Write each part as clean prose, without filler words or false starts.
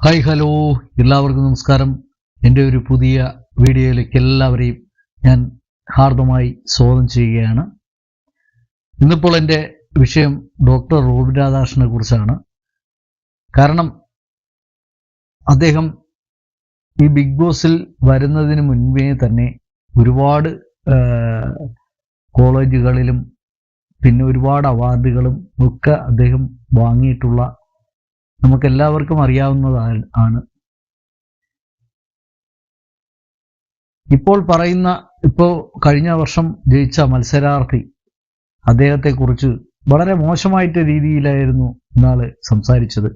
Hi hello, എല്ലാവർക്കും നമസ്കാരം. എൻ്റെ ഒരു പുതിയ വീഡിയോയിലേക്ക് എല്ലാവരെയും ഞാൻ ഹാർദമായി സ്വാഗതം ചെയ്യുകയാണ്. ഇന്നിപ്പോൾ എൻ്റെ വിഷയം ഡോക്ടർ റോബിൻ രാധാകൃഷ്ണനെ കുറിച്ചാണ്. കാരണം അദ്ദേഹം ഈ ബിഗ് ബോസിൽ വരുന്നതിന് മുൻപേ തന്നെ ഒരുപാട് കോളേജുകളിലും പിന്നെ ഒരുപാട് അവാർഡുകളും ഒക്കെ അദ്ദേഹം വാങ്ങിയിട്ടുള്ള നമുക്കെല്ലാവർക്കും അറിയാവുന്നതാണ്. ഇപ്പോൾ കഴിഞ്ഞ വർഷം ജയിച്ച മത്സരാർത്ഥി അദ്ദേഹത്തെക്കുറിച്ച് വളരെ മോശമായിട്ട് രീതിയിലായിരുന്നു ഇന്നാള് സംസാരിച്ചത്.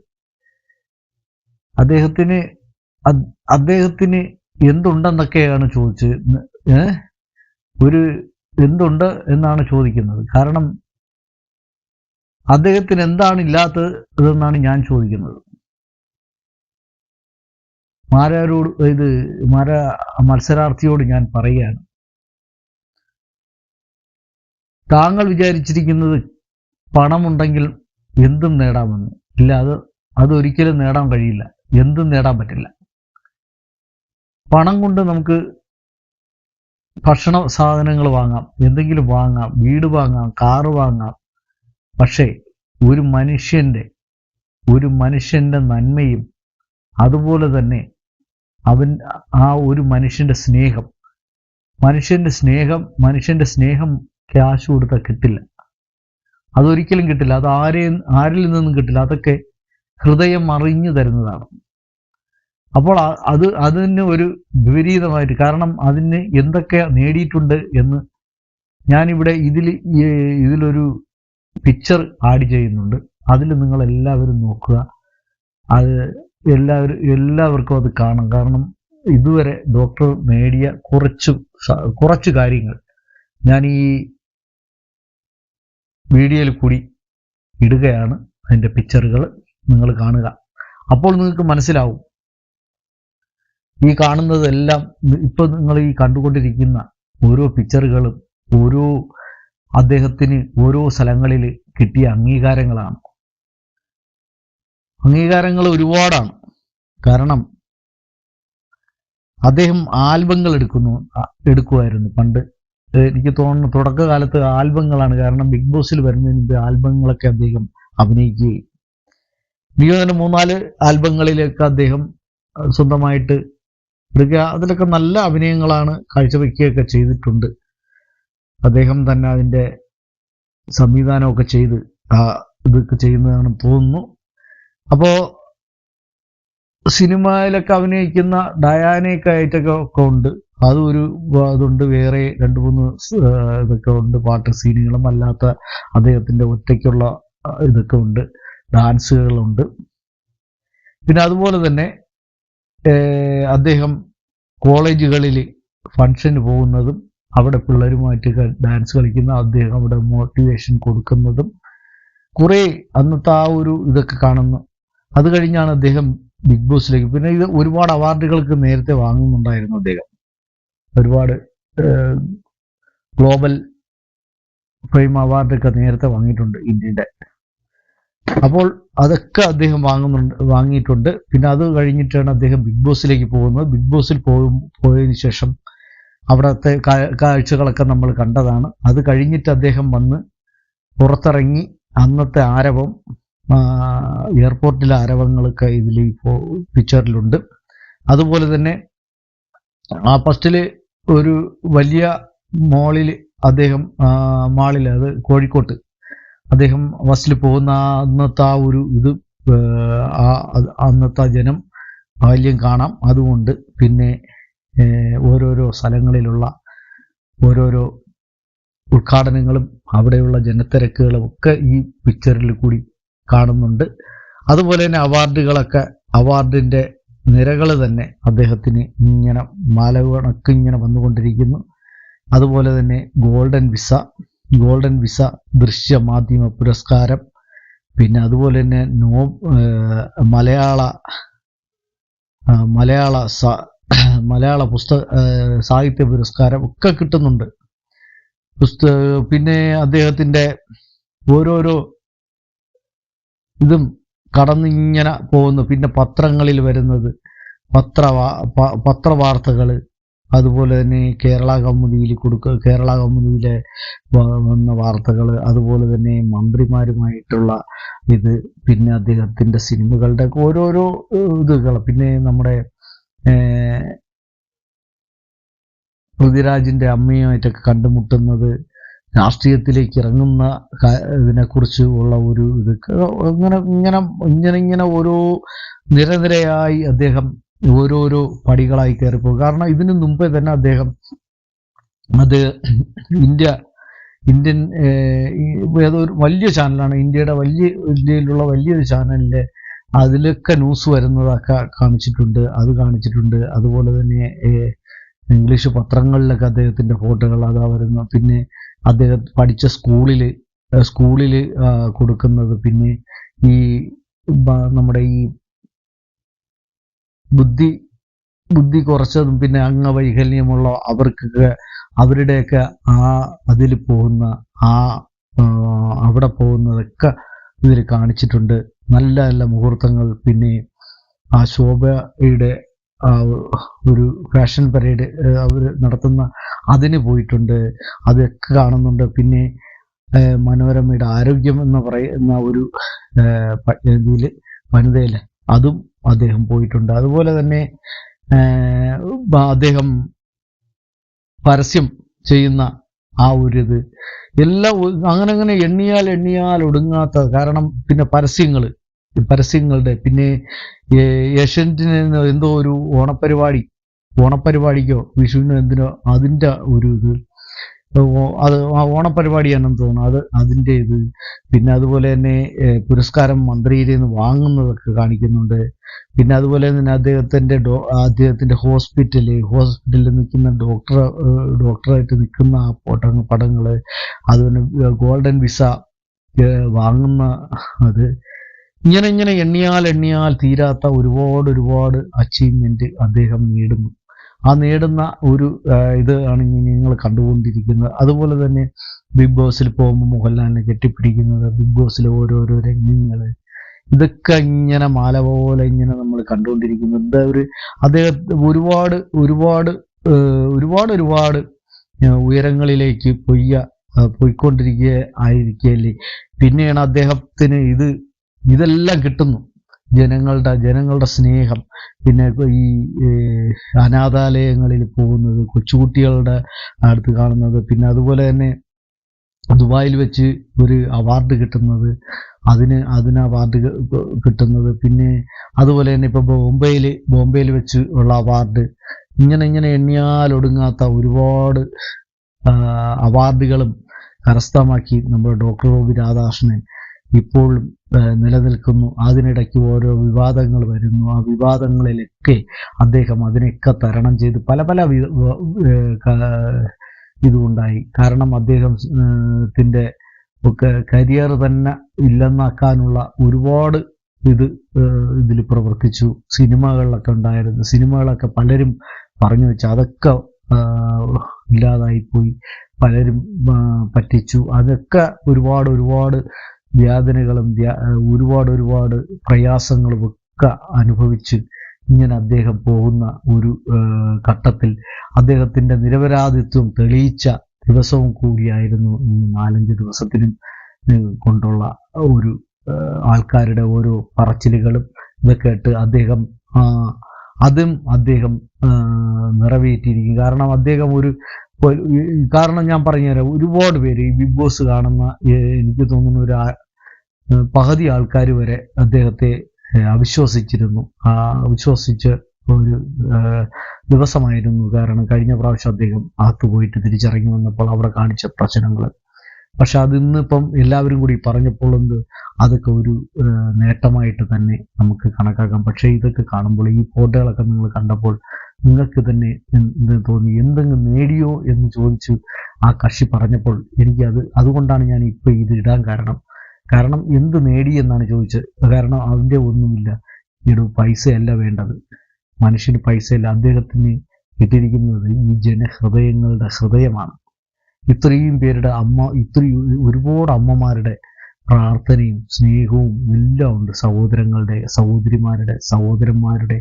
അദ്ദേഹത്തിന് എന്തുണ്ടെന്നൊക്കെയാണ് ചോദിച്ചത്. എന്തുണ്ട് എന്നാണ് ചോദിക്കുന്നത്. കാരണം അദ്ദേഹത്തിന് എന്താണ് ഇല്ലാത്തതെന്നാണ് ഞാൻ ചോദിക്കുന്നത്. മത്സരാർത്ഥിയോട് ഞാൻ പറയുകയാണ്, താങ്കൾ വിചാരിച്ചിരിക്കുന്നത് പണമുണ്ടെങ്കിൽ എന്തും നേടാമെന്ന്. ഇല്ല, അതൊരിക്കലും നേടാൻ കഴിയില്ല. എന്തും നേടാൻ പറ്റില്ല. പണം കൊണ്ട് നമുക്ക് ഭക്ഷണ സാധനങ്ങൾ വാങ്ങാം, എന്തെങ്കിലും വാങ്ങാം, വീട് വാങ്ങാം, കാറ് വാങ്ങാം. പക്ഷേ ഒരു മനുഷ്യന്റെ നന്മയും അതുപോലെ തന്നെ ഒരു മനുഷ്യന്റെ സ്നേഹം ക്യാഷ് കൊടുത്താൽ കിട്ടില്ല. അതൊരിക്കലും കിട്ടില്ല. അത് ആരിൽ നിന്നും കിട്ടില്ല. അതൊക്കെ ഹൃദയം അറിഞ്ഞു തരുന്നതാണ്. അപ്പോൾ അതിന് ഒരു വിപരീതമായിട്ട്, കാരണം അതിന് എന്തൊക്കെ നേടിയിട്ടുണ്ട് എന്ന് ഞാനിവിടെ ഇതിലൊരു പിക്ചർ ആഡ് ചെയ്യുന്നുണ്ട്. അതിൽ നിങ്ങൾ എല്ലാവരും നോക്കുക. അത് എല്ലാവർക്കും അത് കാണാം. കാരണം ഇതുവരെ ഡോക്ടർ നേടിയ കുറച്ച് കാര്യങ്ങൾ ഞാൻ ഈ വീഡിയോയിൽ കൂടി ഇടുകയാണ്. അതിൻ്റെ പിക്ചറുകൾ നിങ്ങൾ കാണുക. അപ്പോൾ നിങ്ങൾക്ക് മനസ്സിലാവും. ഈ കാണുന്നതെല്ലാം ഇപ്പൊ നിങ്ങൾ ഈ കണ്ടുകൊണ്ടിരിക്കുന്ന ഓരോ പിക്ചറുകളും അദ്ദേഹത്തിന് ഓരോ സ്ഥലങ്ങളിൽ കിട്ടിയ അംഗീകാരങ്ങളാണ്. അംഗീകാരങ്ങൾ ഒരുപാടാണ്. കാരണം അദ്ദേഹം ആൽബങ്ങൾ എടുക്കുമായിരുന്നു പണ്ട്. എനിക്ക് തോന്നുന്നു തുടക്കകാലത്ത് ആൽബങ്ങളാണ്. കാരണം ബിഗ് ബോസിൽ വരുന്നതിന് മുമ്പ് ആൽബങ്ങളൊക്കെ അദ്ദേഹം അഭിനയിക്കുകയും എനിക്ക് തോന്നുന്നു 3-4 ആൽബങ്ങളിലേക്ക് അദ്ദേഹം സ്വന്തമായിട്ട് എടുക്കുക. അതിലൊക്കെ നല്ല അഭിനയങ്ങളാണ് കാഴ്ചവെക്കുകയൊക്കെ ചെയ്തിട്ടുണ്ട്. അദ്ദേഹം തന്നെ അതിൻ്റെ സംവിധാനമൊക്കെ ചെയ്ത് ഇതൊക്കെ ചെയ്യുന്നതാണെന്ന് തോന്നുന്നു. അപ്പോൾ സിനിമയിലൊക്കെ അഭിനയിക്കുന്ന ഡയാനയൊക്കെ ആയിട്ടൊക്കെ ഉണ്ട്. അതുണ്ട്. വേറെ 2-3 ഇതൊക്കെ ഉണ്ട്. പാട്ട് സീനുകളും അല്ലാത്ത അദ്ദേഹത്തിൻ്റെ ഒറ്റയ്ക്കുള്ള ഇതൊക്കെ ഉണ്ട്. ഡാൻസുകളുണ്ട്. പിന്നെ അതുപോലെ തന്നെ അദ്ദേഹം കോളേജുകളിൽ ഫംഗ്ഷന് പോകുന്നതും അവിടെ പിള്ളേരുമായിട്ട് ഡാൻസ് കളിക്കുന്ന, അദ്ദേഹം അവിടെ മോട്ടിവേഷൻ കൊടുക്കുന്നതും കുറേ അന്നത്തെ ഇതൊക്കെ കാണുന്നു. അത് കഴിഞ്ഞാണ് അദ്ദേഹം ബിഗ് ബോസിലേക്ക്. പിന്നെ ഇത് ഒരുപാട് അവാർഡുകൾക്ക് നേരത്തെ വാങ്ങുന്നുണ്ടായിരുന്നു അദ്ദേഹം. ഒരുപാട് ഗ്ലോബൽ ഫെയിം അവാർഡൊക്കെ നേരത്തെ വാങ്ങിയിട്ടുണ്ട് ഇന്ത്യയുടെ. അപ്പോൾ അതൊക്കെ അദ്ദേഹം വാങ്ങിയിട്ടുണ്ട്. പിന്നെ അത് കഴിഞ്ഞിട്ടാണ് അദ്ദേഹം ബിഗ് ബോസിലേക്ക് പോകുന്നത്. ബിഗ് ബോസിൽ പോയതിനു ശേഷം അവിടുത്തെ കാഴ്ചകളൊക്കെ നമ്മൾ കണ്ടതാണ്. അത് കഴിഞ്ഞിട്ട് അദ്ദേഹം വന്ന് പുറത്തിറങ്ങി അന്നത്തെ ആരവം, എയർപോർട്ടിലെ ആരവങ്ങളൊക്കെ ഇതിൽ ഇപ്പോൾ പിക്ചറിലുണ്ട്. അതുപോലെ തന്നെ ഫസ്റ്റില് ഒരു വലിയ മാളിൽ അത് കോഴിക്കോട്ട് അദ്ദേഹം ബസ്സിൽ പോകുന്ന അന്നത്തെ അന്നത്തെ ജനം ബാല്യം കാണാം. അതുകൊണ്ട് പിന്നെ ഓരോരോ സ്ഥലങ്ങളിലുള്ള ഓരോരോ ഉദ്ഘാടനങ്ങളും അവിടെയുള്ള ജനത്തിരക്കുകളും ഒക്കെ ഈ പിക്ചറിൽ കൂടി കാണുന്നുണ്ട്. അതുപോലെ തന്നെ അവാർഡിൻ്റെ നിരകൾ തന്നെ അദ്ദേഹത്തിന് ഇങ്ങനെ മാലകണക്കിങ്ങനെ വന്നുകൊണ്ടിരിക്കുന്നു. അതുപോലെ തന്നെ ഗോൾഡൻ വിസ ദൃശ്യ മാധ്യമ പുരസ്കാരം, പിന്നെ അതുപോലെ തന്നെ മലയാള സാഹിത്യ പുരസ്കാരം ഒക്കെ കിട്ടുന്നുണ്ട്. പിന്നെ അദ്ദേഹത്തിൻ്റെ ഓരോരോ ഇതും കടന്നിങ്ങനെ പോകുന്നു. പിന്നെ പത്രങ്ങളിൽ വരുന്നത് പത്രവാർത്തകൾ, അതുപോലെ തന്നെ കേരള കൗമുദിയിലെ വന്ന വാർത്തകൾ, അതുപോലെ തന്നെ മന്ത്രിമാരുമായിട്ടുള്ള ഇത്, പിന്നെ അദ്ദേഹത്തിന്റെ സിനിമകളുടെ ഓരോരോ ഇതുകൾ, പിന്നെ നമ്മുടെ പൃഥ്വിരാജിന്റെ അമ്മയുമായിട്ടൊക്കെ കണ്ടുമുട്ടുന്നത്, രാഷ്ട്രീയത്തിലേക്ക് ഇറങ്ങുന്ന ഇതിനെക്കുറിച്ച് ഉള്ള ഒരു ഇത്, ഇങ്ങനെ ഓരോ നിരനിരയായി അദ്ദേഹം ഓരോരോ പടികളായി കയറിപ്പോകും. കാരണം ഇതിനു മുമ്പേ തന്നെ അത് ഇന്ത്യൻ ഏതൊരു വലിയ ചാനലാണ്, ഇന്ത്യയിലുള്ള വലിയൊരു ചാനലിലെ അതിലൊക്കെ ന്യൂസ് വരുന്നതൊക്കെ കാണിച്ചിട്ടുണ്ട്. അതുപോലെ തന്നെ ഇംഗ്ലീഷ് പത്രങ്ങളിലൊക്കെ അദ്ദേഹത്തിന്റെ ഫോട്ടോകൾ അതാ വരുന്നു. പിന്നെ അദ്ദേഹം പഠിച്ച സ്കൂളിൽ കൊടുക്കുന്നത്, പിന്നെ ഈ നമ്മുടെ ഈ ബുദ്ധി കുറച്ചതും പിന്നെ അംഗവൈകല്യമുള്ള അവരുടെയൊക്കെ അതിൽ പോകുന്ന അവിടെ പോകുന്നതൊക്കെ ഇതിൽ കാണിച്ചിട്ടുണ്ട്. നല്ല നല്ല മുഹൂർത്തങ്ങൾ. പിന്നെ ആ ശോഭയുടെ ഒരു ഫാഷൻ പരേഡ് അവർ നടത്തുന്ന അതിന് പോയിട്ടുണ്ട്, അതൊക്കെ കാണുന്നുണ്ട്. പിന്നെ മനോരമയുടെ ആരോഗ്യം എന്ന് പറയുന്ന ഒരു ഇതിൽ വനിതയിൽ അതും അദ്ദേഹം പോയിട്ടുണ്ട്. അതുപോലെ തന്നെ അദ്ദേഹം പരസ്യം ചെയ്യുന്ന ആ ഒരു ഇത് എല്ലാം അങ്ങനെ എണ്ണിയാൽ ഒടുങ്ങാത്ത. കാരണം പിന്നെ പരസ്യങ്ങളുടെ പിന്നെ ഏഷ്യൻറ്റിന് എന്തോ ഒരു ഓണപ്പരിപാടിക്കോ വിഷുവിനോ എന്തിനോ അതിൻ്റെ ഒരു ഇത്, അത് ഓണപ്പരിപാടിയാണെന്ന് തോന്നുന്നു, അതിൻ്റെ ഇത്. പിന്നെ അതുപോലെ തന്നെ പുരസ്കാരം മന്ത്രിയിൽ നിന്ന് വാങ്ങുന്നതൊക്കെ കാണിക്കുന്നുണ്ട്. പിന്നെ അതുപോലെ തന്നെ അദ്ദേഹത്തിന്റെ ഹോസ്പിറ്റലിൽ നിൽക്കുന്ന ഡോക്ടറായിട്ട് നിൽക്കുന്ന ആ പടങ്ങള്, അതുപോലെ ഗോൾഡൻ വിസ വാങ്ങുന്ന അത്, ഇങ്ങനെ എണ്ണിയാൽ തീരാത്ത ഒരുപാട് അച്ചീവ്മെന്റ് അദ്ദേഹം നേടുന്നു. ആ നേടുന്ന ഒരു ഇത് ആണ് നിങ്ങൾ കണ്ടുകൊണ്ടിരിക്കുന്നത്. അതുപോലെ തന്നെ ബിഗ് ബോസിൽ പോകുമ്പോൾ മോഹൻലാലിനെ കെട്ടിപ്പിടിക്കുന്നത്, ബിഗ് ബോസിലെ ഓരോരോ രംഗങ്ങള്, ഇതൊക്കെ ഇങ്ങനെ മാല പോലെ ഇങ്ങനെ നമ്മൾ കണ്ടുകൊണ്ടിരിക്കുന്നു. എന്താ അദ്ദേഹത്തെ ഒരുപാട് ഉയരങ്ങളിലേക്ക് പോയിക്കൊണ്ടിരിക്കുകയല്ലേ. പിന്നെയാണ് അദ്ദേഹത്തിന് ഇതെല്ലാം കിട്ടുന്നു, ജനങ്ങളുടെ സ്നേഹം. പിന്നെ ഈ അനാഥാലയങ്ങളിൽ പോകുന്നത്, കൊച്ചുകുട്ടികളുടെ അടുത്ത് കാണുന്നത്, പിന്നെ അതുപോലെ തന്നെ ദുബായിൽ വെച്ച് ഒരു അവാർഡ് കിട്ടുന്നത്, അതിന് അവാർഡ് കിട്ടുന്നത്, പിന്നെ അതുപോലെ തന്നെ ഇപ്പൊ ബോംബെയിൽ വെച്ച് ഉള്ള അവാർഡ്, ഇങ്ങനെ എണ്ണിയാൽ ഒടുങ്ങാത്ത ഒരുപാട് അവാർഡുകളും കരസ്ഥമാക്കി നമ്മുടെ ഡോക്ടർ ഒ.പി. രാധാകൃഷ്ണൻ ഇപ്പോഴും നിലനിൽക്കുന്നു. അതിനിടയ്ക്ക് ഓരോ വിവാദങ്ങൾ വരുന്നു. ആ വിവാദങ്ങളിലൊക്കെ അദ്ദേഹം അതിനൊക്കെ തരണം ചെയ്ത് പല ഇതുണ്ടായി. കാരണം അദ്ദേഹത്തിന്റെ ഒക്കെ കരിയർ തന്നെ ഇല്ലെന്നാക്കാനുള്ള ഒരുപാട് ഇതിൽ പ്രവർത്തിച്ചു. സിനിമകളിലൊക്കെ ഉണ്ടായിരുന്നു, സിനിമകളൊക്കെ പലരും പറഞ്ഞു വെച്ചു, അതൊക്കെ ഇല്ലാതായിപ്പോയി, പലരും പറ്റിച്ചു. അതൊക്കെ ഒരുപാട് വ്യാധനകളും ഒരുപാട് പ്രയാസങ്ങളും ഒക്കെ അനുഭവിച്ച് ഇങ്ങനെ അദ്ദേഹം പോകുന്ന ഒരു ഘട്ടത്തിൽ അദ്ദേഹത്തിന്റെ നിരപരാധിത്വം തെളിയിച്ച ദിവസവും കൂടിയായിരുന്നു ഈ 4-5 ദിവസത്തിനും കൊണ്ടുള്ള ഒരു ആൾക്കാരുടെ ഓരോ പറച്ചിലുകളും ഇതൊക്കെ ആയിട്ട് അദ്ദേഹം നിറവേറ്റിയിരിക്കും. കാരണം അദ്ദേഹം കാരണം ഞാൻ പറഞ്ഞുതരാം, ഒരുപാട് പേര് ഈ ബിഗ് ബോസ് കാണുന്ന എനിക്ക് തോന്നുന്നു ഒരു പകുതി ആൾക്കാർ വരെ അദ്ദേഹത്തെ അവിശ്വസിച്ചിരുന്നു. അവിശ്വസിച്ച ഒരു ദിവസമായിരുന്നു. കാരണം കഴിഞ്ഞ പ്രാവശ്യം അദ്ദേഹം അകത്ത് പോയിട്ട് തിരിച്ചിറങ്ങി വന്നപ്പോൾ അവിടെ കാണിച്ച പ്രശ്നങ്ങൾ. പക്ഷെ അതിന്നിപ്പം എല്ലാവരും കൂടി പറഞ്ഞപ്പോൾ അതൊക്കെ ഒരു നേട്ടമായിട്ട് തന്നെ നമുക്ക് കണക്കാക്കാം. പക്ഷെ ഇതൊക്കെ കാണുമ്പോൾ, ഈ ഫോട്ടോകളൊക്കെ നിങ്ങൾ കണ്ടപ്പോൾ നിങ്ങൾക്ക് തന്നെ എന്ത് തോന്നി? എന്തെങ്കിലും നേടിയോ എന്ന് ചോദിച്ചു ആ കക്ഷി പറഞ്ഞപ്പോൾ അതുകൊണ്ടാണ് ഞാൻ ഇപ്പൊ ഇത് ഇടാൻ കാരണം എന്ത് നേടി എന്നാണ് ചോദിച്ചത്. കാരണം അതിൻ്റെ ഒന്നുമില്ല. പൈസയല്ല വേണ്ടത്, മനുഷ്യന് പൈസയല്ല. അദ്ദേഹത്തിന് കിട്ടിയിരിക്കുന്നത് ഈ ജനഹൃദയങ്ങളുടെ ഹൃദയമാണ്. ഇത്രയും പേരുടെ ഒരുപാട് അമ്മമാരുടെ പ്രാർത്ഥനയും സ്നേഹവും എല്ലാം ഉണ്ട്. സഹോദരങ്ങളുടെ, സഹോദരിമാരുടെ, സഹോദരന്മാരുടെ,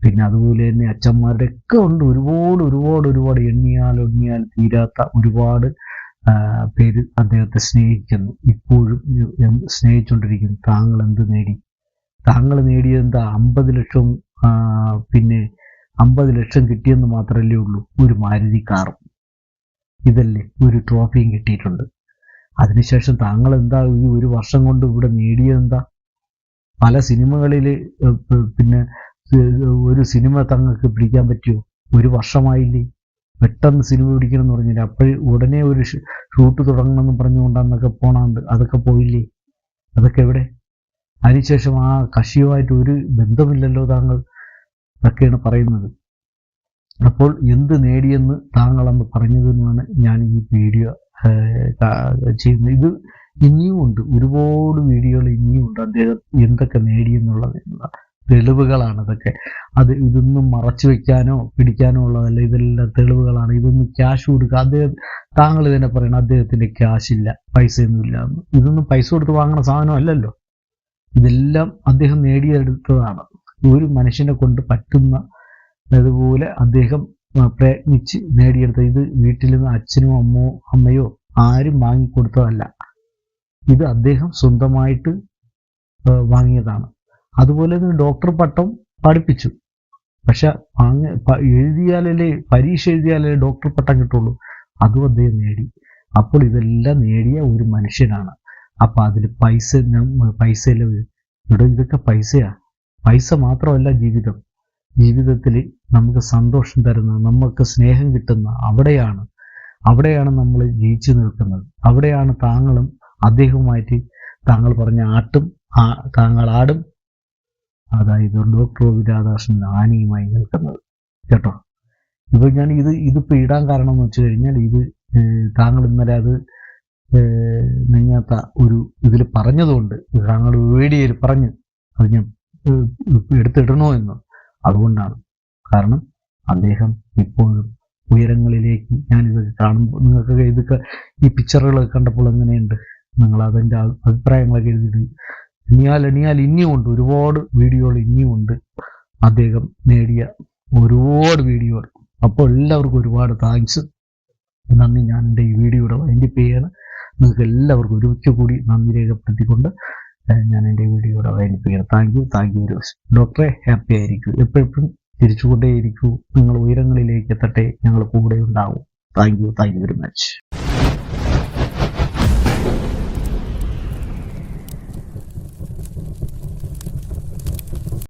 പിന്നെ അതുപോലെ തന്നെ അച്ഛന്മാരുടെ ഒക്കെ ഉണ്ട്. ഒരുപാട് എണ്ണിയാൽ തീരാത്ത ഒരുപാട് പേര് അദ്ദേഹത്തെ സ്നേഹിക്കുന്നു, ഇപ്പോഴും സ്നേഹിച്ചുകൊണ്ടിരിക്കുന്നു. താങ്കൾ എന്ത് നേടി? താങ്കൾ നേടിയതെന്താ? 50 ലക്ഷം, പിന്നെ 50 ലക്ഷം കിട്ടിയെന്ന് മാത്രമല്ലേ ഉള്ളൂ. ഒരു മാരുതി കാറും, ഇതല്ലേ, ഒരു ട്രോഫിയും കിട്ടിയിട്ടുണ്ട്. അതിനുശേഷം താങ്കൾ എന്താ ഈ ഒരു വർഷം കൊണ്ട് ഇവിടെ നേടിയതെന്താ? പല സിനിമകളിൽ, പിന്നെ ഒരു സിനിമ തങ്ങൾക്ക് പിടിക്കാൻ പറ്റിയോ? ഒരു വർഷമായില്ലേ? പെട്ടെന്ന് സിനിമ പിടിക്കണം എന്ന് പറഞ്ഞില്ല, ഉടനെ ഒരു ഷൂട്ട് തുടങ്ങണമെന്ന് പറഞ്ഞുകൊണ്ടന്നൊക്കെ പോണാണ്ട് അതൊക്കെ പോയില്ലേ? അതൊക്കെ എവിടെ? അതിനുശേഷം ആ കക്ഷിയുമായിട്ട് ഒരു ബന്ധമില്ലല്ലോ താങ്കൾ, എന്നൊക്കെയാണ് പറയുന്നത്. അപ്പോൾ എന്ത് നേടിയെന്ന് താങ്കളെന്ന് പറഞ്ഞതെന്നാണ് ഞാൻ ഈ വീഡിയോ ചെയ്യുന്നത്. ഇത് ഇനിയും ഉണ്ട്, ഒരുപാട് വീഡിയോകൾ ഇനിയും ഉണ്ട്. അദ്ദേഹം എന്തൊക്കെ നേടിയെന്നുള്ളതിനുള്ള തെളിവുകളാണ് ഇതൊക്കെ. ഇതൊന്നും മറച്ചു വെക്കാനോ പിടിക്കാനോ ഉള്ളതല്ല, ഇതെല്ലാം തെളിവുകളാണ്. ഇതൊന്നും ക്യാഷ് കൊടുക്കുക, താങ്കൾ തന്നെ പറയണം അദ്ദേഹത്തിന്റെ ക്യാഷ് ഇല്ല, പൈസയൊന്നും ഇല്ല എന്ന്. ഇതൊന്നും പൈസ കൊടുത്ത് വാങ്ങുന്ന സാധനം അല്ലല്ലോ. ഇതെല്ലാം അദ്ദേഹം നേടിയെടുത്തതാണ്. ഒരു മനുഷ്യനെ കൊണ്ട് പറ്റുന്ന അതുപോലെ അദ്ദേഹം പ്രയത്നിച്ച് നേടിയെടുത്ത. ഇത് വീട്ടിൽ നിന്ന് അച്ഛനോ അമ്മയോ ആരും വാങ്ങിക്കൊടുത്തതല്ല, ഇത് അദ്ദേഹം സ്വന്തമായിട്ട് വാങ്ങിയതാണ്. അതുപോലെ തന്നെ ഡോക്ടർ പട്ടം പഠിപ്പിച്ചു. പക്ഷെ എഴുതിയാലല്ലേ, പരീക്ഷ എഴുതിയാലേ ഡോക്ടർ പട്ടം കിട്ടുള്ളൂ, അതും അദ്ദേഹം നേടി. അപ്പോൾ ഇതെല്ലാം നേടിയ ഒരു മനുഷ്യനാണ്. അപ്പൊ അതിൽ പൈസയല്ല ഇവിടെ, ഇതൊക്കെ പൈസയാ. പൈസ മാത്രമല്ല ജീവിതത്തിൽ നമുക്ക് സന്തോഷം തരുന്ന, നമുക്ക് സ്നേഹം കിട്ടുന്ന അവിടെയാണ് നമ്മൾ ജയിച്ചു നിൽക്കുന്നത്. അവിടെയാണ് താങ്കളും അദ്ദേഹവുമായിട്ട് താങ്കൾ പറഞ്ഞ താങ്കൾ ആടും, അതായത് ഡോക്ടർ രാധാകൃഷ്ണൻ ആനയുമായി നിൽക്കുന്നത് കേട്ടോ. ഇപ്പൊ ഞാൻ ഇതിപ്പോ ഇടാൻ കാരണം എന്ന് വെച്ച് കഴിഞ്ഞാൽ, ഇത് താങ്കൾ ഇന്നലെ അത് നിങ്ങാത്ത ഒരു ഇതിൽ പറഞ്ഞതുകൊണ്ട്, താങ്കൾ വീഡിയോയിൽ പറഞ്ഞു അത് ഞാൻ എടുത്തിടണോ എന്ന്. അതുകൊണ്ടാണ്. കാരണം അദ്ദേഹം ഇപ്പോഴും ഉയരങ്ങളിലേക്ക്, ഞാനിതൊക്കെ കാണുമ്പോൾ നിങ്ങൾക്ക് ഇതൊക്കെ ഈ പിക്ചറുകളൊക്കെ കണ്ടപ്പോൾ എങ്ങനെയുണ്ട്, നിങ്ങൾ അതിൻ്റെ അഭിപ്രായങ്ങളൊക്കെ എഴുതിയിട്ട് എണ്ണിയാൽ ഇനിയും ഉണ്ട്, ഒരുപാട് വീഡിയോകൾ ഇനിയും ഉണ്ട്. അദ്ദേഹം നേടിയ ഒരുപാട് വീഡിയോകൾ. അപ്പോൾ എല്ലാവർക്കും ഒരുപാട് താങ്ക്സ്, നന്ദി. ഞാൻ എൻ്റെ ഈ വീഡിയോയുടെ വൈൻഡപ്പ് ചെയ്യാണ്. നിങ്ങൾക്ക് എല്ലാവർക്കും ഒരിക്കൽ കൂടി നന്ദി രേഖപ്പെടുത്തിക്കൊണ്ട് ഞാൻ എൻ്റെ വീഡിയോയുടെ വൈൻഡപ്പ് ചെയ്യണം. Thank you very much. ഡോക്ടറെ ഹാപ്പി ആയിരിക്കും, എപ്പോഴും തിരിച്ചുകൊണ്ടേയിരിക്കൂ. നിങ്ങൾ ഉയരങ്ങളിലേക്ക് എത്തട്ടെ, ഞങ്ങൾ കൂടെ ഉണ്ടാവും. Thank you very much.